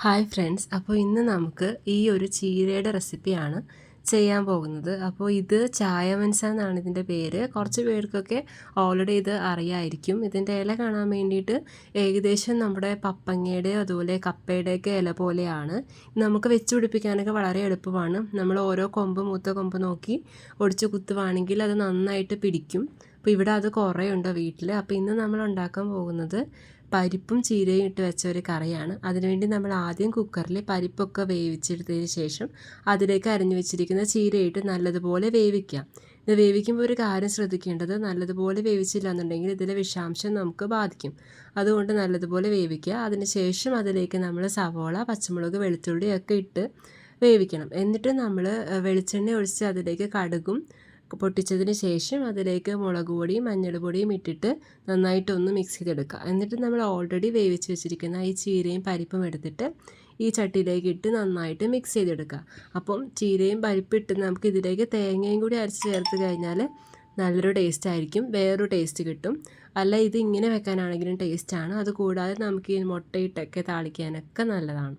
Hi friends, അപ്പോൾ ഇന്ന് നമുക്ക് ഈ ഒരു ചീരയുടെ റെസിപ്പിയാണ് ചെയ്യാൻ പോകുന്നത്. അപ്പോൾ ഇത് ചായ മനസ എന്നാണ് ഇതിൻ്റെ പേര്. കുറച്ച് പേർക്കൊക്കെ ഓൾറെഡി ഇത് അറിയായിരിക്കും. ഇതിൻ്റെ ഇല കാണാൻ വേണ്ടിയിട്ട് ഏകദേശം നമ്മുടെ പപ്പങ്ങയുടെയോ അതുപോലെ കപ്പയുടെയൊക്കെ ഇല പോലെയാണ്. നമുക്ക് വെച്ച് പിടിപ്പിക്കാനൊക്കെ വളരെ എളുപ്പമാണ്. നമ്മൾ ഓരോ കൊമ്പ് മൂത്ത കൊമ്പ് നോക്കി ഒടിച്ച് കുത്തുവാണെങ്കിൽ അത് നന്നായിട്ട് പിടിക്കും. അപ്പോൾ ഇവിടെ അത് കുറേ ഉണ്ട് വീട്ടിൽ. അപ്പോൾ ഇന്ന് നമ്മൾ ഉണ്ടാക്കാൻ പോകുന്നത് പരിപ്പും ചീരയും ഇട്ട് വെച്ച ഒരു കറിയാണ്. അതിനുവേണ്ടി നമ്മൾ ആദ്യം കുക്കറിൽ പരിപ്പൊക്കെ വേവിച്ചെടുത്തതിന് ശേഷം അതിലേക്ക് അരിഞ്ഞു വെച്ചിരിക്കുന്ന ചീരയിട്ട് നല്ലതുപോലെ വേവിക്കാം. ഇത് വേവിക്കുമ്പോൾ ഒരു കാര്യം ശ്രദ്ധിക്കേണ്ടത്, നല്ലതുപോലെ വേവിച്ചില്ല എന്നുണ്ടെങ്കിൽ ഇതിലെ വിഷാംശം നമുക്ക് ബാധിക്കും. അതുകൊണ്ട് നല്ലതുപോലെ വേവിക്കുക. അതിനുശേഷം അതിലേക്ക് നമ്മൾ സവോള, പച്ചമുളക്, വെളുത്തുള്ളി ഒക്കെ ഇട്ട് വേവിക്കണം. എന്നിട്ട് നമ്മൾ വെളിച്ചെണ്ണ ഒഴിച്ച് അതിലേക്ക് കടുകും പൊട്ടിച്ചതിന് ശേഷം അതിലേക്ക് മുളക് പൊടിയും മഞ്ഞൾപ്പൊടിയും ഇട്ടിട്ട് നന്നായിട്ടൊന്ന് മിക്സ് ചെയ്തെടുക്കുക. എന്നിട്ട് നമ്മൾ ഓൾറെഡി വേവിച്ച് വെച്ചിരിക്കുന്ന ഈ ചീരയും പരിപ്പും എടുത്തിട്ട് ഈ ചട്ടിയിലേക്ക് ഇട്ട് നന്നായിട്ട് മിക്സ് ചെയ്തെടുക്കുക. അപ്പം ചീരയും പരിപ്പിട്ട് നമുക്ക് ഇതിലേക്ക് തേങ്ങയും കൂടി അരച്ച് ചേർത്ത് കഴിഞ്ഞാൽ നല്ലൊരു ടേസ്റ്റ് ആയിരിക്കും, വേറൊരു ടേസ്റ്റ് കിട്ടും. അല്ല, ഇത് ഇങ്ങനെ വെക്കാനാണെങ്കിലും ടേസ്റ്റാണ്. അതുകൂടാതെ നമുക്ക് ഈ മുട്ടയിട്ടൊക്കെ താളിക്കാനൊക്കെ നല്ലതാണ്.